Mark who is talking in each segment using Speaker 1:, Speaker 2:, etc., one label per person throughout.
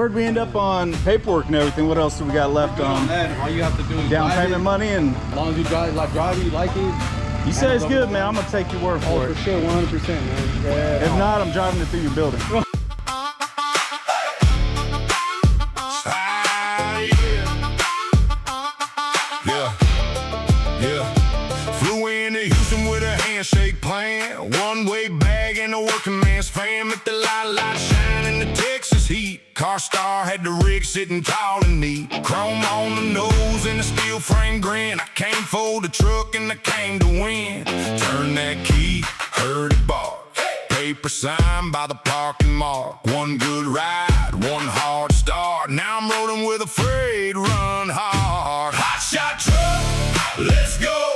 Speaker 1: Where'd we end up on paperwork and everything? What else do we got left on?
Speaker 2: All you have to do is
Speaker 1: down payment money, and
Speaker 2: as long as you drive it, you like it.
Speaker 1: You say it's good, man. I'm gonna take your word for it.
Speaker 2: For sure, 100%, man. Yeah.
Speaker 1: If not, I'm driving it through your building.
Speaker 3: Flew into Houston with a handshake plan. One-way bag and a working man's fam. At the light shine in the Texas heat. Car star had the rig sitting tall and neat. Chrome on the nose and a steel frame grin. I came for the truck and I came to win. Turn that key, heard it bark. Paper sign by the parking mark. One good ride, one hard start. Now I'm rolling with a freight run hard. Hotshot truck, let's go.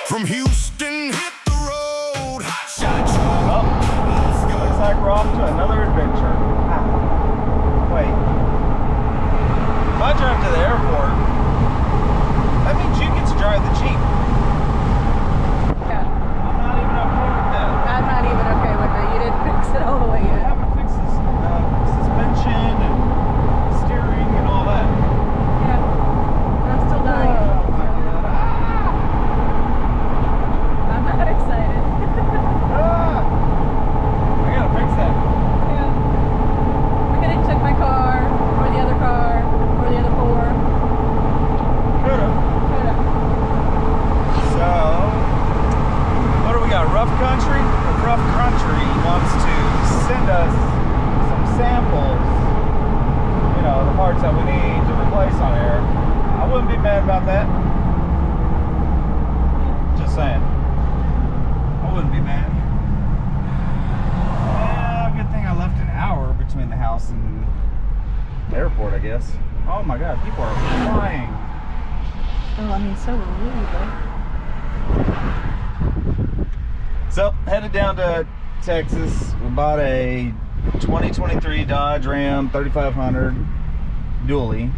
Speaker 3: From Houston, hit the road. Hotshot truck, let's go.
Speaker 1: Looks like we're off to another adventure. Wait. If I drive to the airport, that means you get to drive the Jeep.
Speaker 4: Yeah.
Speaker 1: I'm not even okay with that.
Speaker 4: I'm not even okay with it. You didn't fix it all the way
Speaker 1: I
Speaker 4: yet.
Speaker 1: haven't fixed this, suspension and steering and all that.
Speaker 4: Yeah. I'm still dying.
Speaker 1: Oh my God.
Speaker 4: I'm not excited.
Speaker 1: I gotta fix that.
Speaker 4: Yeah. We could have took my car, or the other car, or the other four.
Speaker 1: Could've.
Speaker 4: Could've.
Speaker 1: So, what do we got? Rough Country? Rough Country wants to send us some samples, you know, the parts that we need to replace on here. I wouldn't be mad about that. Just saying. I wouldn't be mad. Yeah, good thing I left an hour between the house and the airport, I guess. Oh my God, people are flying.
Speaker 4: Well, I mean, so were we, but...
Speaker 1: So, headed down to Texas. We bought a 2023 Dodge Ram 3500 dually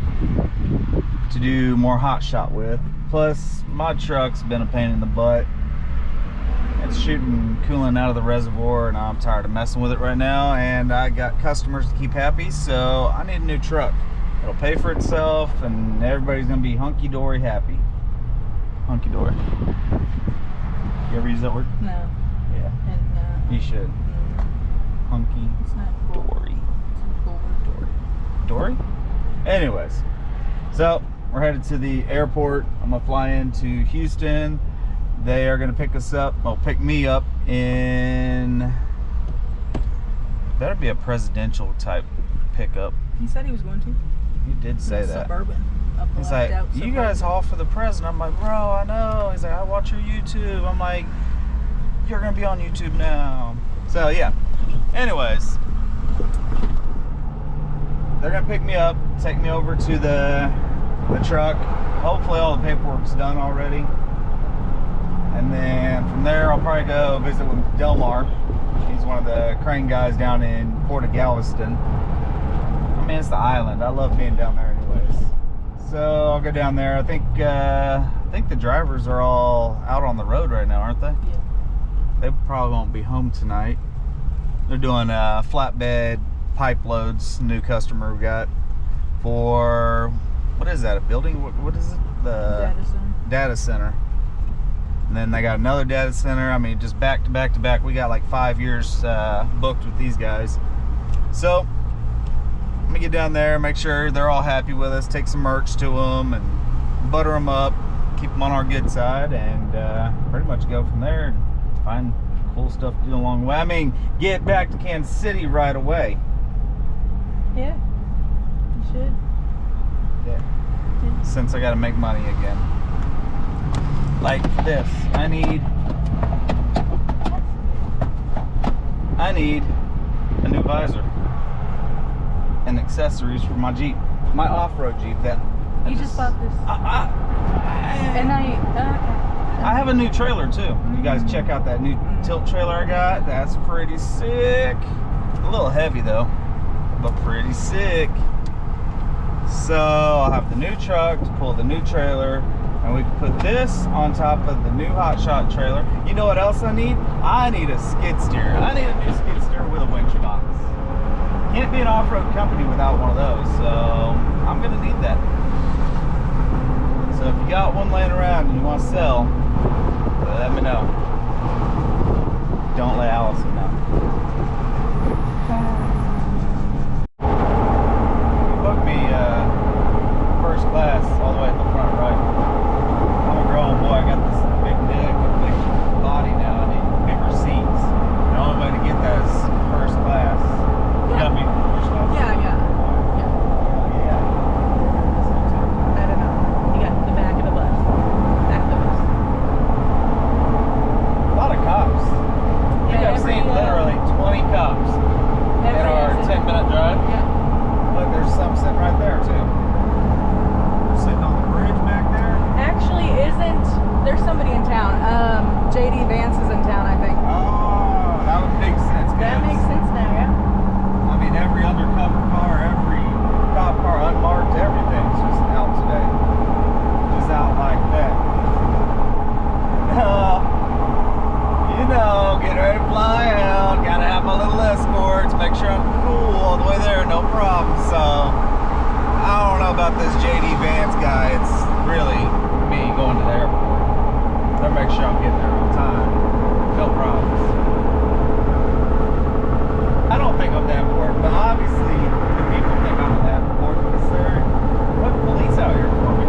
Speaker 1: to do more Hotshot with. Plus, my truck's been a pain in the butt. It's shooting coolant out of the reservoir, and I'm tired of messing with it right now. And I got customers to keep happy, so I need a new truck. It'll pay for itself, and everybody's gonna be hunky-dory happy. Hunky-dory. You ever use that word?
Speaker 4: No.
Speaker 1: Yeah.
Speaker 4: And,
Speaker 1: You should. Hunky
Speaker 4: It's not cool.
Speaker 1: dory.
Speaker 4: It's cool.
Speaker 1: Dory? Anyways, so we're headed to the airport. I'm gonna fly into Houston. They are gonna pick us up, well, pick me up in, better be a presidential type pickup.
Speaker 4: He said he was going to.
Speaker 1: He did say that.
Speaker 4: Suburban.
Speaker 1: He's like, you guys haul for the president. I'm like, bro, I know. He's like, I watch your YouTube. I'm like, you're gonna be on YouTube now. So yeah. Anyways, they're gonna pick me up, take me over to the truck. Hopefully all the paperwork's done already. And then from there, I'll probably go visit with Delmar. He's one of the crane guys down in Port of Galveston. I mean, it's the island. I love being down there anyways. So I'll go down there. I think the drivers are all out on the road right now, aren't they?
Speaker 4: Yeah.
Speaker 1: They probably won't be home tonight. They're doing flatbed pipe loads. New customer we got for, what is that? A building? What is it? The
Speaker 4: Data center.
Speaker 1: data center. And then they got another data center. I mean, just back to back to back. We got like 5 years booked with these guys. So let me get down there, make sure they're all happy with us, take some merch to them and butter them up, keep them on our good side, and pretty much go from there and find cool stuff to do along the way. I mean, get back to Kansas City right away.
Speaker 4: Yeah. You should.
Speaker 1: Yeah. Since I got to make money again. Like this, I need a new visor and accessories for my Jeep, my off-road Jeep.
Speaker 4: You just bought this. And
Speaker 1: I have a new trailer too. You guys check out that new tilt trailer I got. That's pretty sick. A little heavy though, but pretty sick. So I'll have the new truck to pull the new trailer, and we can put this on top of the new Hotshot trailer. You know what else I need? I need a skid steer. I need a new skid steer with a winch box. can't be an off-road company without one of those, so I'm gonna need that. So if you got one laying around and you want to sell, let me know. Don't let Allison know. You booked me first class all the way at the front right. I'm a grown boy, I got this big dick, a big body now, I need bigger seats. The only way to get that is first class. You got me first class?
Speaker 4: Yeah.
Speaker 1: Yeah.
Speaker 4: I don't know. You got the back of the bus. Back of the bus.
Speaker 1: A lot of cops. I think I've seen literally 20 cops in our 10-minute drive.
Speaker 4: Yeah.
Speaker 1: Look, there's some sitting right there too. Sitting on the bridge back there.
Speaker 4: Actually, there's somebody in town. JD Vance is in town, I think.
Speaker 1: Oh, that would make sense.
Speaker 4: That
Speaker 1: 'cause,
Speaker 4: makes sense now, yeah.
Speaker 1: I mean, every undercover car, every cop car, unmarked, everything's just out today. Just out like that. You know, get ready to fly out. Gotta have my little escorts. Make sure I'm cool all the way there, no problem. So, I don't know about this JD Vance guy. It's really me going to the airport. Better make sure I'm getting there on time. No problems. I don't think I'm that important, but obviously the people think I'm that important because they're putting police out here for me.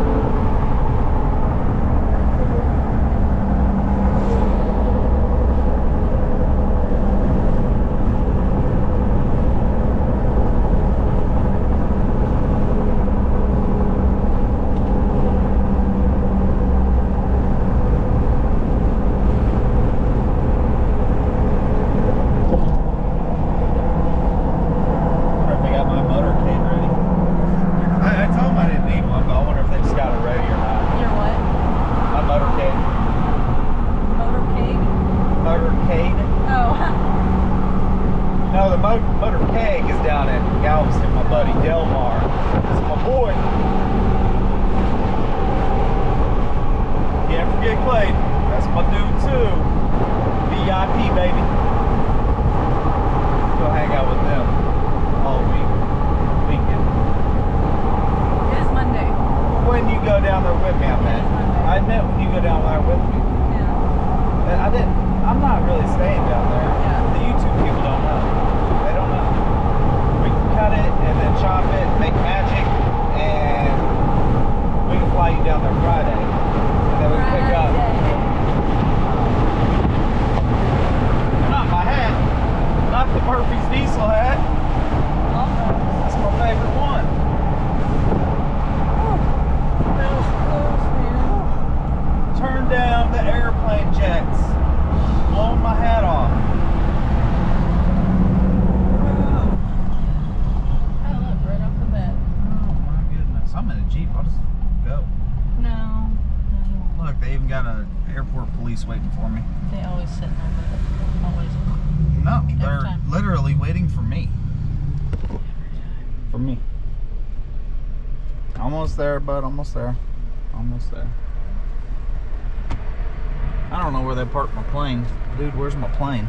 Speaker 1: Motorcade is down in Galveston. My buddy Delmar, that's my boy. Can't forget Clay. That's my dude too. VIP baby. Go hang out with them all weekend.
Speaker 4: It is Monday.
Speaker 1: When you go down there with me, I meant. I meant when you go down there with me.
Speaker 4: Yeah.
Speaker 1: I'm not really staying down there.
Speaker 4: Yeah.
Speaker 1: The YouTube people don't know. They don't know. We can cut it and then chop it, make magic, and we can fly you down there Friday. And then we can pick up. Not my hat. Not the Murphy's Diesel hat. That's my favorite one. Turn down the airplane jets. Blowing my hat off.
Speaker 4: Oh, look, right off the bat.
Speaker 1: Oh my goodness. I'm in a Jeep. I'll just go.
Speaker 4: No.
Speaker 1: Look, they even got an airport police waiting for me.
Speaker 4: They always sit on the always.
Speaker 1: No,
Speaker 4: Every
Speaker 1: they're
Speaker 4: time.
Speaker 1: literally waiting for me. For me. Almost there, bud. Almost there. Almost there. I don't know where they parked my plane. Dude, where's my plane?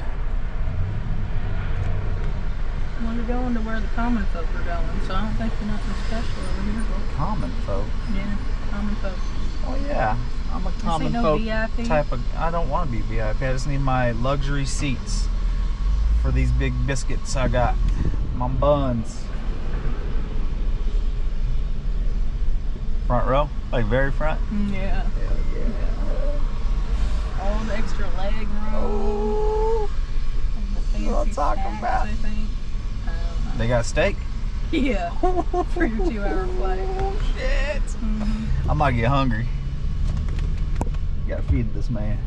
Speaker 4: Well, you're going to where the common folk are going, so I don't think you're nothing special over here. But
Speaker 1: Common folk.
Speaker 4: yeah, common folk.
Speaker 1: Oh yeah. I'm a common
Speaker 4: no
Speaker 1: folk
Speaker 4: VIP?
Speaker 1: type of. I don't want to be VIP. I just need my luxury seats for these big biscuits I got. My buns. Front row? Like very front?
Speaker 4: Yeah. All the extra leg room.
Speaker 1: Oh.
Speaker 4: And the fancy
Speaker 1: What I'm talking
Speaker 4: snacks,
Speaker 1: about.
Speaker 4: I think. I don't know.
Speaker 1: They got steak?
Speaker 4: Yeah. For your 2-hour flight.
Speaker 1: Shit.
Speaker 4: Mm-hmm.
Speaker 1: I might get hungry. Gotta feed this man.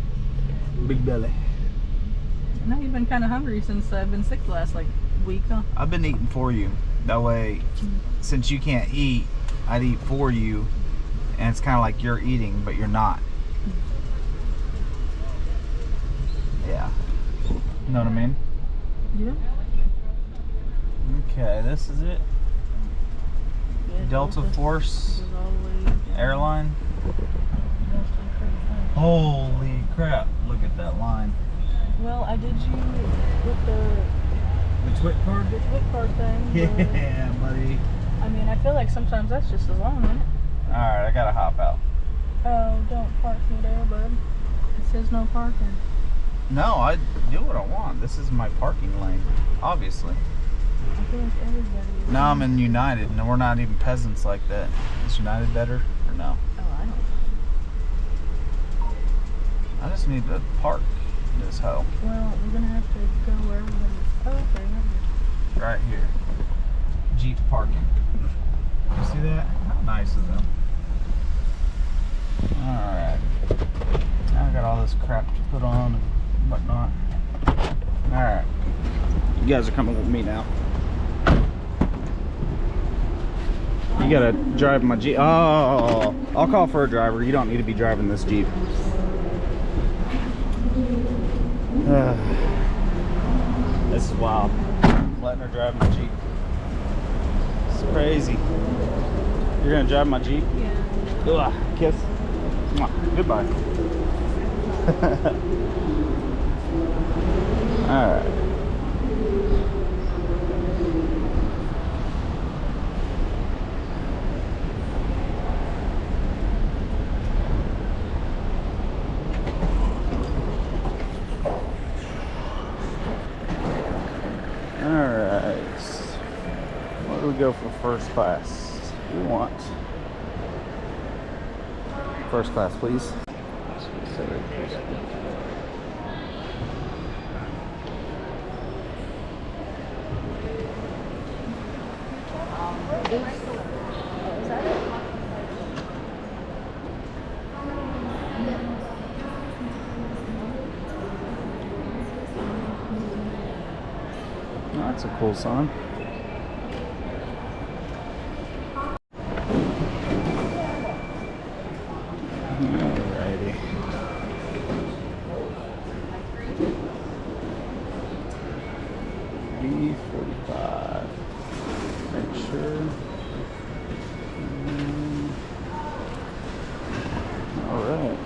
Speaker 1: Big belly.
Speaker 4: I know you've been kind of hungry since I've been sick the last week, huh?
Speaker 1: I've been eating for you. That way, since you can't eat, I'd eat for you. And it's kind of like you're eating, but you're not. Yeah. You know what I mean?
Speaker 4: Yeah.
Speaker 1: Okay, this is it.
Speaker 4: Yeah,
Speaker 1: Delta Force
Speaker 4: goes all the way down.
Speaker 1: airline. Holy crap, look at that line.
Speaker 4: Well, I did you with the
Speaker 1: The twit card?
Speaker 4: The twit card thing.
Speaker 1: Yeah, buddy.
Speaker 4: I mean, I feel like sometimes that's just as long, isn't it?
Speaker 1: Alright, I gotta hop out.
Speaker 4: Oh, don't park me there, bud. It says no parking.
Speaker 1: No, I do what I want. This is my parking lane, obviously.
Speaker 4: I feel like everybody is.
Speaker 1: No, I'm in United, and we're not even peasants like that. Is United better or no?
Speaker 4: Oh, I don't.
Speaker 1: I just need to park this hoe
Speaker 4: Well, we're gonna have to go where everybody's. Oh, okay, right
Speaker 1: right here. Jeep parking. You see that? How nice of them. Alright. Now I got all this crap to put on and whatnot. Alright. You guys are coming with me now. You gotta drive my Jeep. Oh, I'll call for a driver. You don't need to be driving this Jeep. This is wild. Letting her drive my Jeep. It's crazy. You're gonna drive my Jeep?
Speaker 4: Yeah.
Speaker 1: Ugh, kiss. Mwah. Goodbye. Alright. Alright. What do we go for first class? We want first class, please. Oh, that's a cool sign. Alrighty. B45. Make sure. Alright.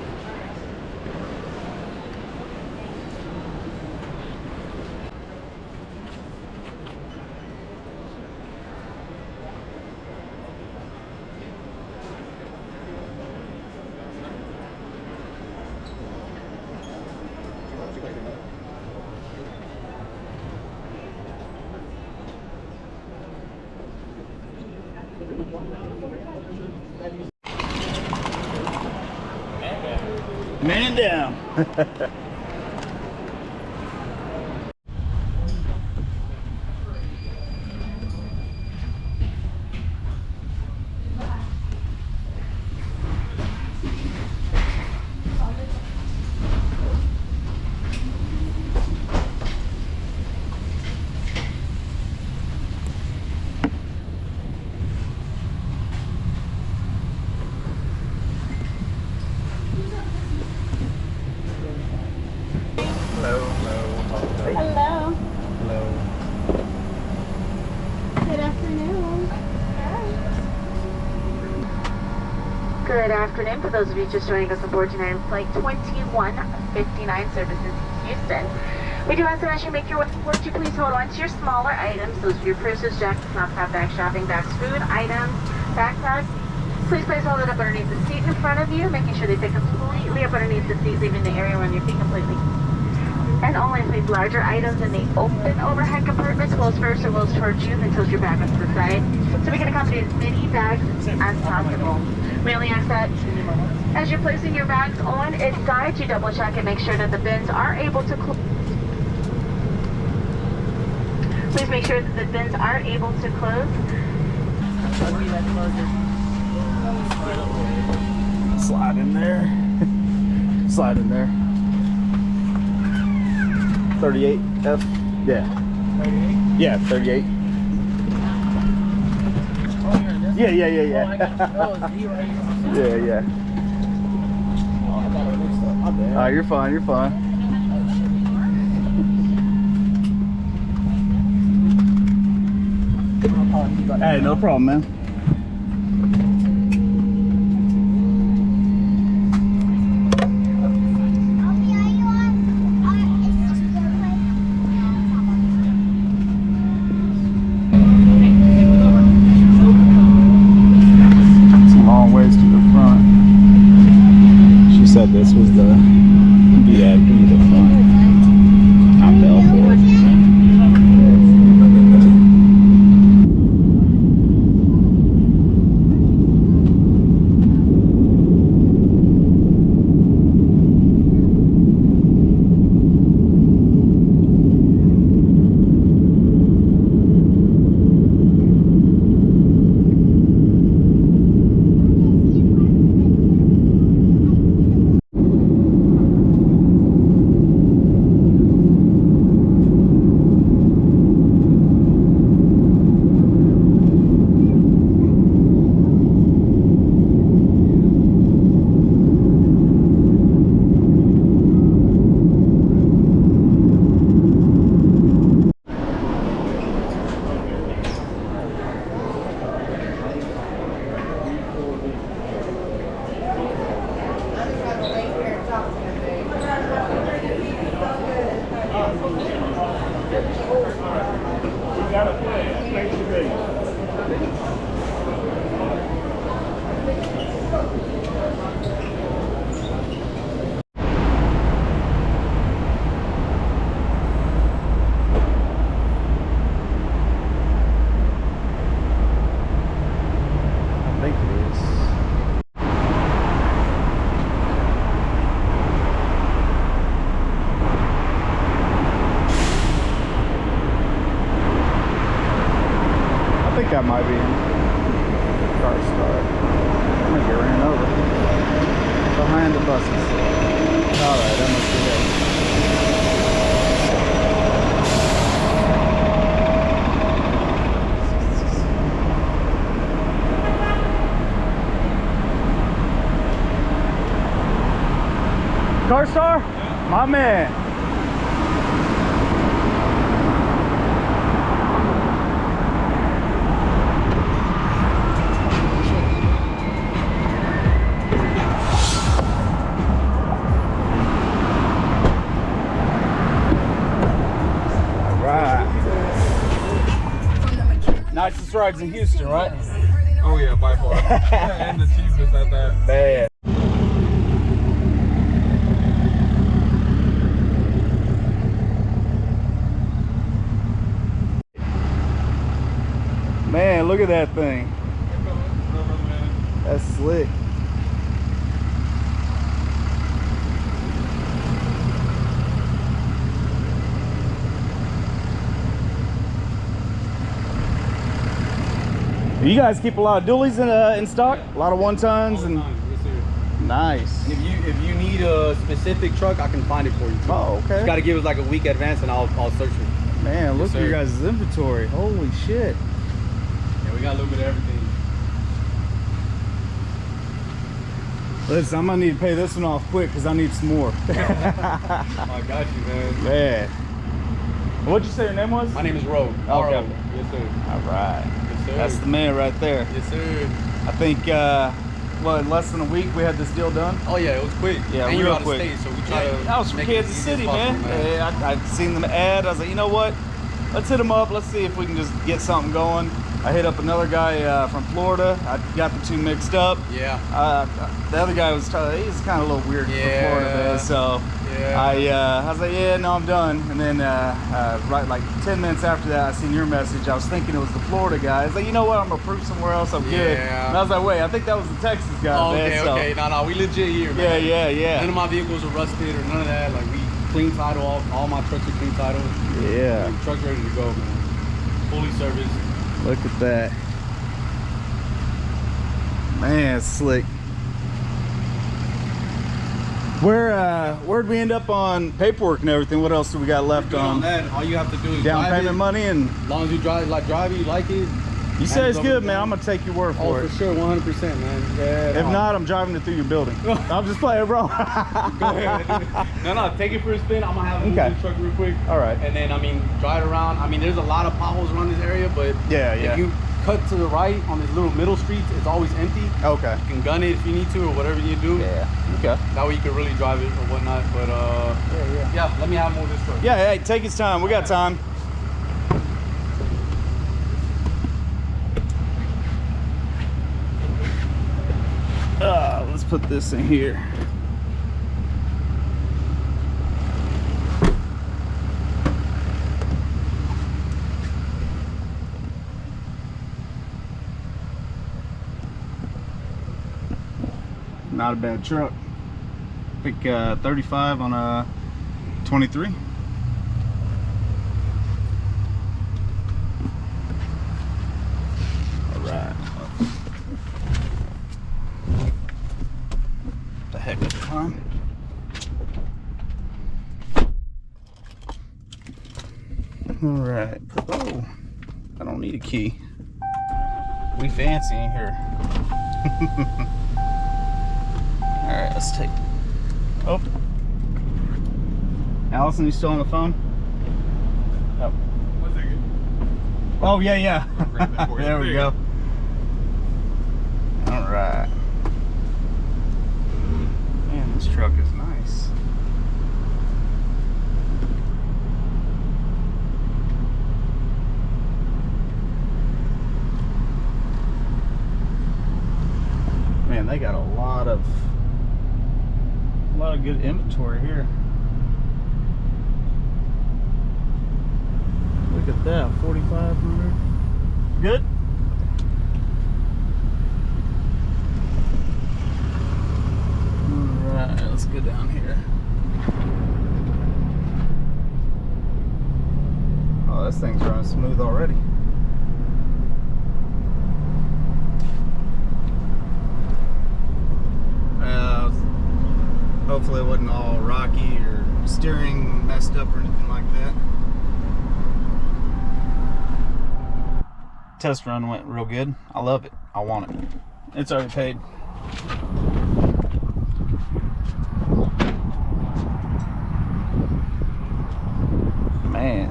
Speaker 1: Man down. Hello.
Speaker 4: Hello.
Speaker 1: Hello.
Speaker 4: Good afternoon.
Speaker 5: Good afternoon. For those of you just joining us on board United Flight 2159 services Houston. We do ask that as you make your way forward, you please hold on to your smaller items. Those are your purses, jackets, knapsack bags, shopping bags, food items, backpacks. Please place all that up underneath the seat in front of you, making sure they fit completely up underneath the seat, leaving the area around your feet completely. And only place larger items in the open overhead compartments, close first or close towards you, then tilt your back onto the side, so we can accommodate as many bags as possible. We only ask that as you're placing your bags on its side, you double check and make sure that the bins are able to close. Please make sure that the bins are able to close.
Speaker 1: Slide in there. Slide in there. 38 F. Yeah.
Speaker 2: 38?
Speaker 1: Yeah, 38. Yeah. Yeah.
Speaker 2: Oh, I thought it mixed up. My bad.
Speaker 1: You're fine. You're fine. Hey, no problem, man. Car Star? My man. Nicest rides in Houston, right?
Speaker 2: Oh yeah, by far. And the cheapest at that.
Speaker 1: Man. Man, look at that thing. That's slick. You guys keep a lot of dualies in stock? A lot of 1-tons and
Speaker 2: Yes, sir.
Speaker 1: nice.
Speaker 2: And if you need a specific truck, I can find it for you. Too.
Speaker 1: Oh, okay.
Speaker 2: You got to give us like a week advance, and I'll search it.
Speaker 1: Man, look
Speaker 2: Yes,
Speaker 1: at your
Speaker 2: sir.
Speaker 1: guys' inventory. Holy shit.
Speaker 2: Yeah, we got a little bit of everything.
Speaker 1: Listen, I'm gonna need to pay this one off quick because I need some more.
Speaker 2: I got you, man.
Speaker 1: Man. What'd you say your name was?
Speaker 2: My name is Ro.
Speaker 1: Okay.
Speaker 2: R-O. Yes, sir.
Speaker 1: All right.
Speaker 2: Yes, sir.
Speaker 1: That's the man right there.
Speaker 2: Yes, sir.
Speaker 1: I think, well, in less than a week we had this deal done.
Speaker 2: Oh yeah, it was quick.
Speaker 1: Yeah,
Speaker 2: and you're
Speaker 1: real
Speaker 2: out
Speaker 1: quick.
Speaker 2: of state, so we try to.
Speaker 1: I was from
Speaker 2: make it as
Speaker 1: Kansas
Speaker 2: easy as
Speaker 1: City,
Speaker 2: possible,
Speaker 1: man. Yeah, I'd seen the ad. I was like, you know what? Let's hit him up. Let's see if we can just get something going. I hit up another guy from Florida. I got the two mixed up.
Speaker 2: Yeah.
Speaker 1: The other guy was he's kind of a little weird for Florida, man. So
Speaker 2: Yeah.
Speaker 1: I was like, yeah, no, I'm done. And then right like 10 minutes after that, I seen your message. I was thinking it was the Florida guy. I was like, you know what? I'm gonna prove somewhere else. I'm good.
Speaker 2: Yeah.
Speaker 1: And I was like, wait, I think that was the Texas guy.
Speaker 2: Oh,
Speaker 1: man.
Speaker 2: okay,
Speaker 1: So,
Speaker 2: okay. No, we legit here, man.
Speaker 1: yeah.
Speaker 2: None of my vehicles are rusted or none of that. Like we clean title. All my trucks are clean title.
Speaker 1: Yeah.
Speaker 2: Truck's ready to go, man. Fully serviced.
Speaker 1: Look at that. Man, it's slick. Where'd we end up on paperwork and everything? What else do we got left
Speaker 2: Good on
Speaker 1: on?
Speaker 2: that. All you have to do is
Speaker 1: Down
Speaker 2: drive
Speaker 1: payment
Speaker 2: it.
Speaker 1: money, and
Speaker 2: As long as you drive it, you like it.
Speaker 1: you say it's
Speaker 2: Hand it
Speaker 1: good,
Speaker 2: over
Speaker 1: man.
Speaker 2: to
Speaker 1: I'm gonna take your word
Speaker 2: Oh,
Speaker 1: for
Speaker 2: for
Speaker 1: it.
Speaker 2: sure, 100%, man. Yeah.
Speaker 1: If not, I'm driving it through your building. I'm just playing, bro.
Speaker 2: Go ahead. No, take it for a spin. I'm gonna have it move
Speaker 1: Okay.
Speaker 2: this truck real quick.
Speaker 1: All right.
Speaker 2: And then, drive it around. There's a lot of potholes around this area, but
Speaker 1: Yeah.
Speaker 2: if you cut to the right on these little middle streets, it's always empty.
Speaker 1: Okay.
Speaker 2: You can gun it if you need to, or whatever you do.
Speaker 1: Yeah. Okay.
Speaker 2: That way you can really drive it or whatnot. But yeah, let me have more of this truck.
Speaker 1: Yeah. Hey, take his time. We got time. Let's put this in here. Not a bad truck. I think 35 on a 23. All right. The heck of a time. All right. Oh, I don't need a key. We fancy in here. All right, let's take. Oh, Allison, you still on the phone? Oh.
Speaker 2: 1 second.
Speaker 1: Oh yeah.
Speaker 2: Grab that for you.
Speaker 1: There we go. All right. Man, this truck is nice. Man, they got a lot of good inventory here. Look at that, 4,500. Good. All right, let's go down here. Oh, this thing's running smooth already. Hopefully it wasn't all rocky or steering messed up or anything like that. Test run went real good. I love it. I want it. It's already paid. Man.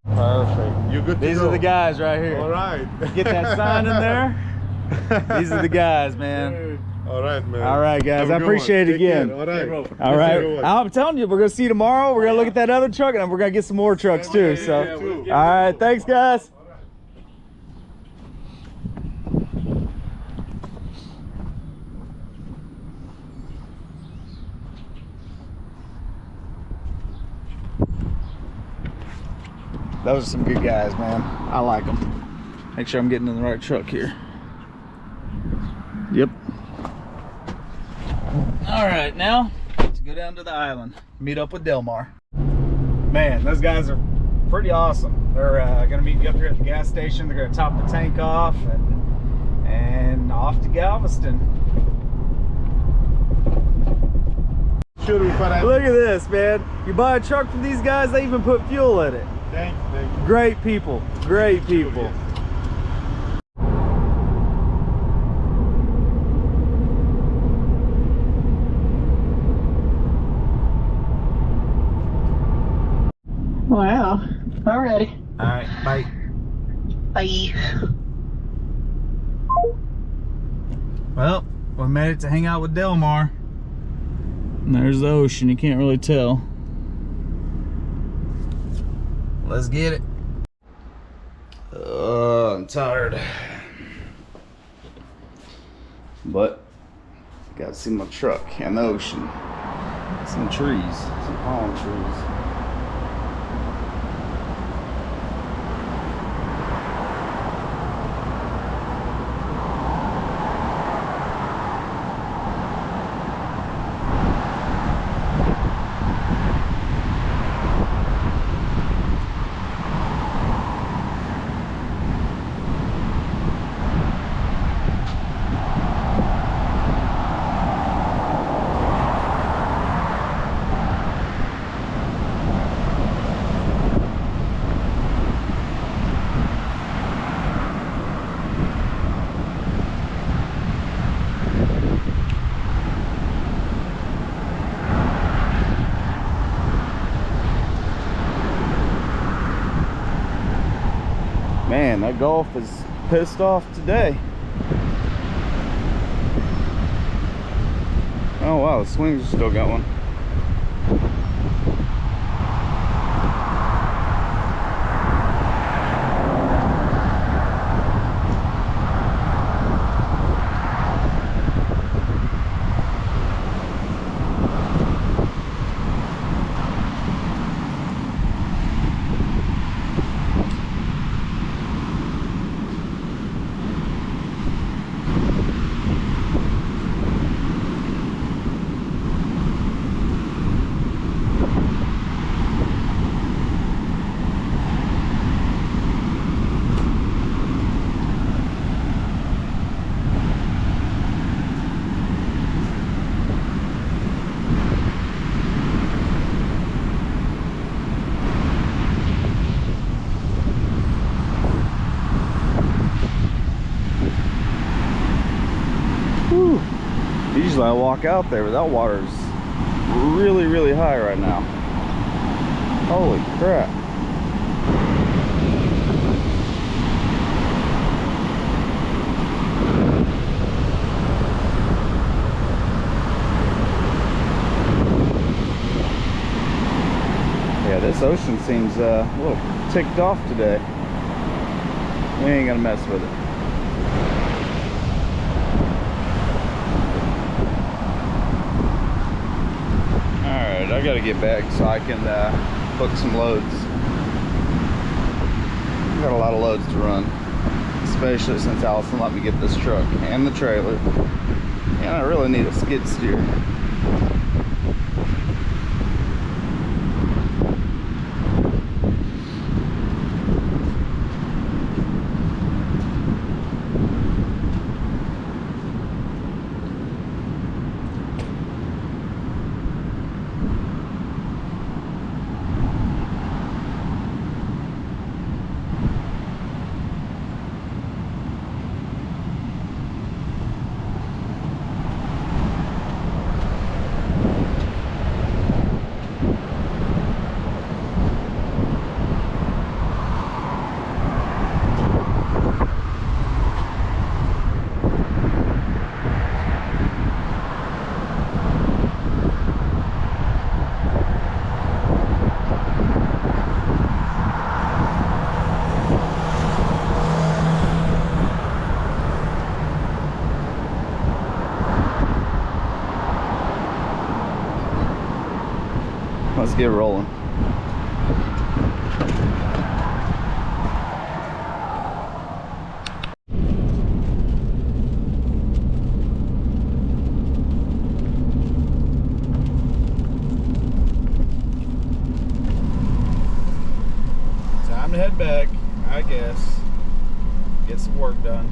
Speaker 1: Perfect.
Speaker 6: You good to
Speaker 1: These
Speaker 6: go?
Speaker 1: are the guys right here.
Speaker 6: All right.
Speaker 1: Get that sign in there. These are the guys, man.
Speaker 6: All right, man.
Speaker 1: All right, guys.
Speaker 6: Have a
Speaker 1: I
Speaker 6: good
Speaker 1: appreciate
Speaker 6: one.
Speaker 1: it
Speaker 6: Take
Speaker 1: again.
Speaker 6: care. All right.
Speaker 1: All right.
Speaker 6: Good one.
Speaker 1: I'm telling you, we're gonna see you tomorrow. We're gonna look at that other truck, and we're gonna get some more trucks too. So, all right. Thanks, guys. Those are some good guys, man. I like them. Make sure I'm getting in the right truck here. Yep. All right, now let's go down to the island, meet up with Delmar. Man, those guys are pretty awesome. They're gonna meet you up here at the gas station. They're gonna top the tank off and off to Galveston.
Speaker 6: Sure, we find
Speaker 1: Look at this, man. You buy a truck from these guys, they even put fuel in it.
Speaker 6: Thank you.
Speaker 1: Great people, great people.
Speaker 5: Wow. Alrighty.
Speaker 1: All right, bye.
Speaker 5: Bye.
Speaker 1: Well, we made it to hang out with Delmar. And there's the ocean, you can't really tell. Let's get it. I'm tired. But, got to see my truck and the ocean. Some trees, some palm trees. Man, that Gulf is pissed off today. Oh wow, the swings still got one. Whew. Usually I walk out there, but that water's really, really high right now. Holy crap. Yeah, this ocean seems a little ticked off today. We ain't gonna mess with it. Alright, I gotta get back so I can book some loads. I've got a lot of loads to run, especially since Allison let me get this truck and the trailer. And I really need a skid steer. Let's get rolling. Time to head back, I guess. Get some work done.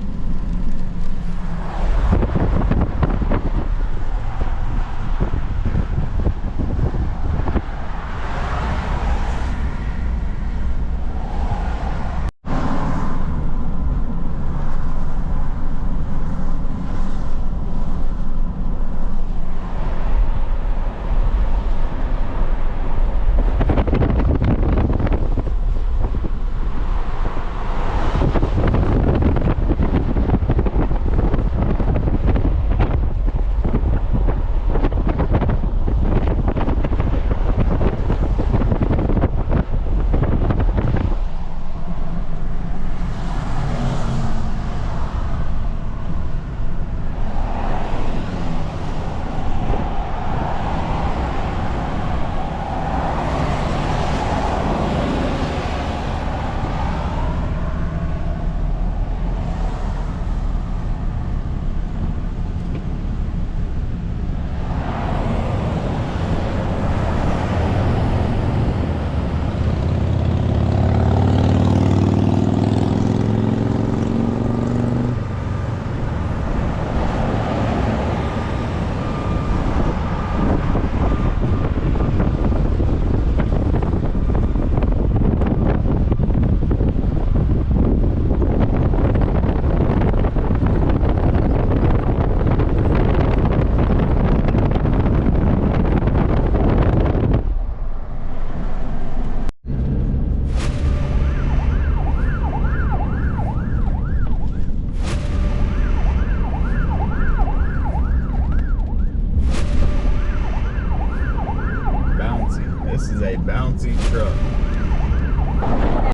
Speaker 1: This is a bouncy truck.